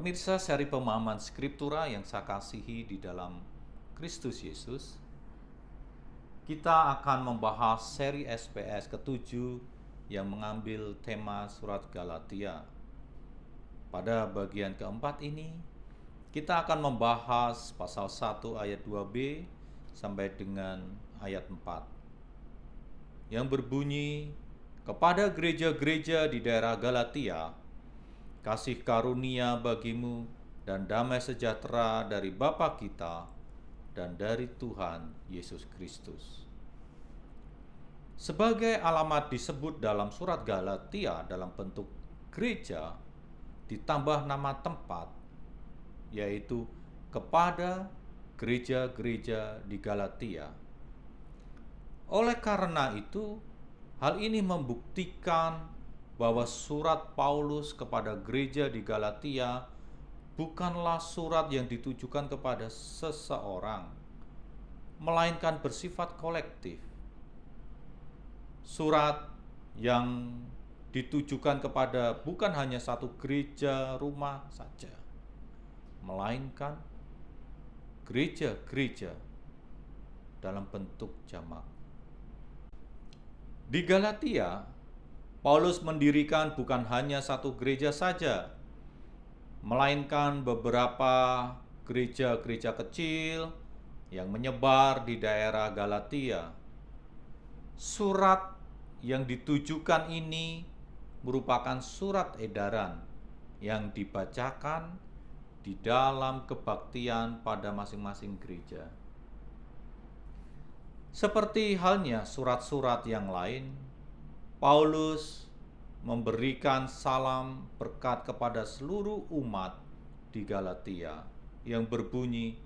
Pemirsa seri pemahaman Skriptura yang saya kasihi di dalam Kristus Yesus, kita akan membahas seri SPS ke-7 yang mengambil tema surat Galatia. Pada bagian keempat ini, kita akan membahas pasal 1 ayat 2b sampai dengan ayat 4 yang berbunyi, kepada gereja-gereja di daerah Galatia, kasih karunia bagimu dan damai sejahtera dari Bapa kita dan dari Tuhan Yesus Kristus. Sebagai alamat disebut dalam surat Galatia dalam bentuk gereja ditambah nama tempat, yaitu kepada gereja-gereja di Galatia. Oleh karena itu, hal ini membuktikan bahwa surat Paulus kepada gereja di Galatia bukanlah surat yang ditujukan kepada seseorang, melainkan bersifat kolektif. Surat yang ditujukan kepada bukan hanya satu gereja rumah saja, melainkan gereja-gereja dalam bentuk jamak. Di Galatia, Paulus mendirikan bukan hanya satu gereja saja, melainkan beberapa gereja-gereja kecil yang menyebar di daerah Galatia. Surat yang ditujukan ini merupakan surat edaran yang dibacakan di dalam kebaktian pada masing-masing gereja. Seperti halnya surat-surat yang lain, Paulus memberikan salam berkat kepada seluruh umat di Galatia yang berbunyi,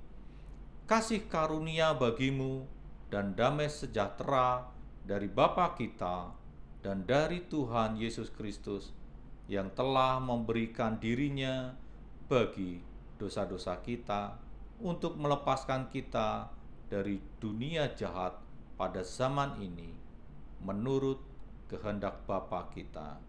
kasih karunia bagimu dan damai sejahtera dari Bapa kita dan dari Tuhan Yesus Kristus yang telah memberikan dirinya bagi dosa-dosa kita untuk melepaskan kita dari dunia jahat pada zaman ini menurut kehendak Bapa kita.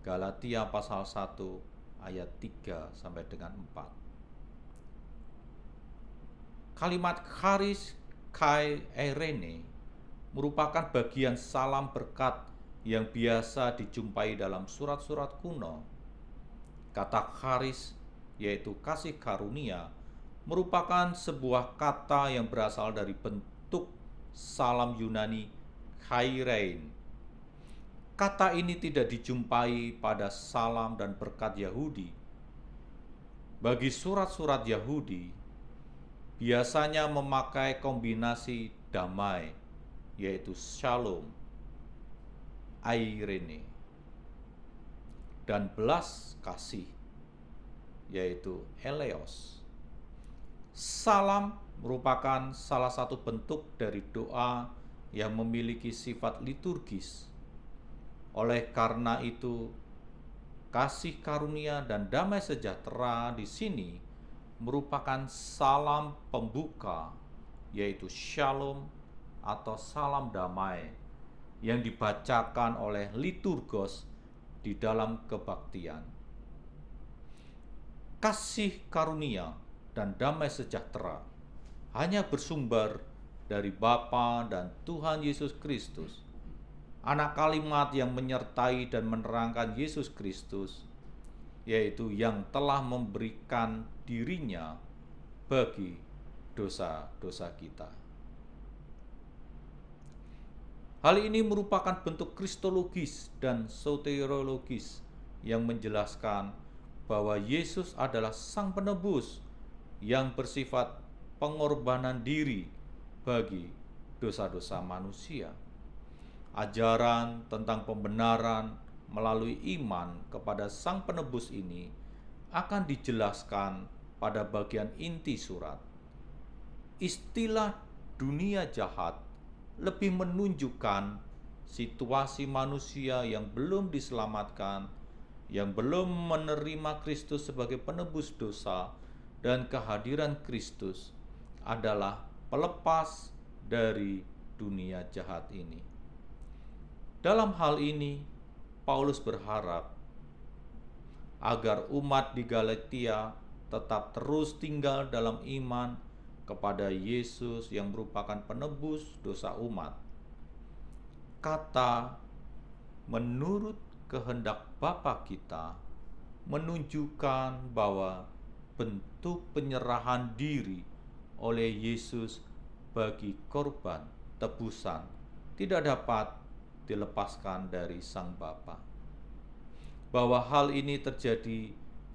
Galatia pasal 1 ayat 3 sampai dengan 4. Kalimat charis kai eirene merupakan bagian salam berkat yang biasa dijumpai dalam surat-surat kuno. Kata charis, yaitu kasih karunia, merupakan sebuah kata yang berasal dari bentuk salam Yunani chairein. Kata ini tidak dijumpai pada salam dan berkat Yahudi. Bagi surat-surat Yahudi, biasanya memakai kombinasi damai, yaitu shalom, eirene, dan belas kasih, yaitu eleos. Salam merupakan salah satu bentuk dari doa yang memiliki sifat liturgis. Oleh karena itu, kasih karunia dan damai sejahtera di sini merupakan salam pembuka, yaitu shalom atau salam damai yang dibacakan oleh liturgos di dalam kebaktian. Kasih karunia dan damai sejahtera hanya bersumber dari Bapa dan Tuhan Yesus Kristus, anak kalimat yang menyertai dan menerangkan Yesus Kristus, yaitu yang telah memberikan dirinya bagi dosa-dosa kita. Hal ini merupakan bentuk kristologis dan soteriologis yang menjelaskan bahwa Yesus adalah Sang Penebus yang bersifat pengorbanan diri bagi dosa-dosa manusia. Ajaran tentang pembenaran melalui iman kepada Sang Penebus ini akan dijelaskan pada bagian inti surat. Istilah dunia jahat lebih menunjukkan situasi manusia yang belum diselamatkan, yang belum menerima Kristus sebagai penebus dosa, dan kehadiran Kristus adalah pelepas dari dunia jahat ini. Dalam hal ini, Paulus berharap agar umat di Galatia tetap terus tinggal dalam iman kepada Yesus yang merupakan penebus dosa umat. Kata menurut kehendak Bapa kita menunjukkan bahwa bentuk penyerahan diri oleh Yesus bagi korban tebusan tidak dapat dilepaskan dari Sang Bapa. Bahwa hal ini terjadi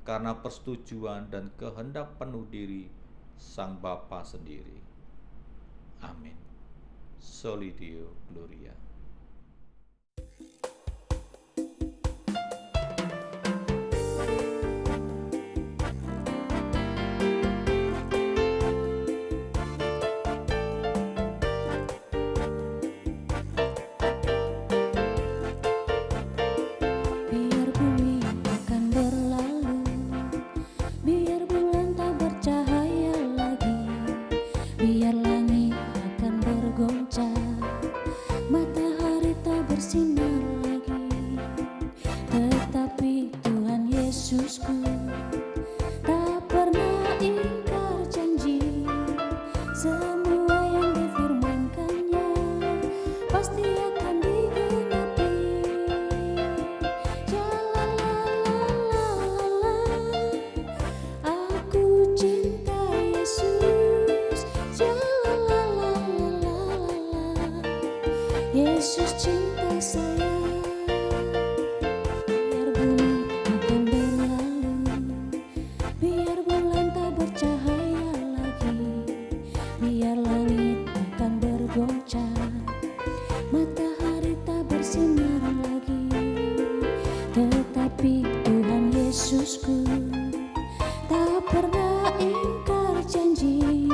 karena persetujuan dan kehendak penuh diri Sang Bapa sendiri. Amin. Soli Deo Gloria. Biar bumi akan berlalu, biar bulan tak bercahaya lagi, biar langit akan bergoncang, matahari tak bersinar lagi. Tetapi Tuhan Yesusku tak pernah ingkar janji. Semua yang difirmankannya pasti akan digenapi. Aku cinta Yesus. Yesus cinta saya. Biar bumi akan berlalu, biar bulan tak bercahaya lagi, biar langit akan bergoncang, matahari tak bersinar lagi. Tetapi Tuhan Yesusku tak pernah ingkar janji.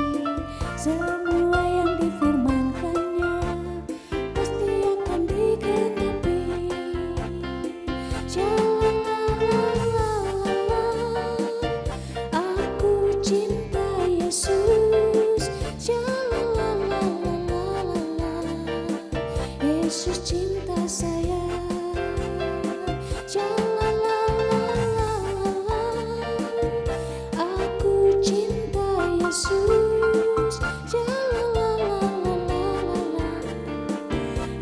Semua yang difirmankannya pasti akan digenapi. Aku cinta Yesus. Yesus cinta saya. Aku cinta Yesus.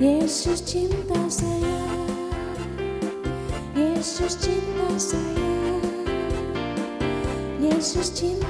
Yesus cinta saya. Yesus cinta saya. Yesus cinta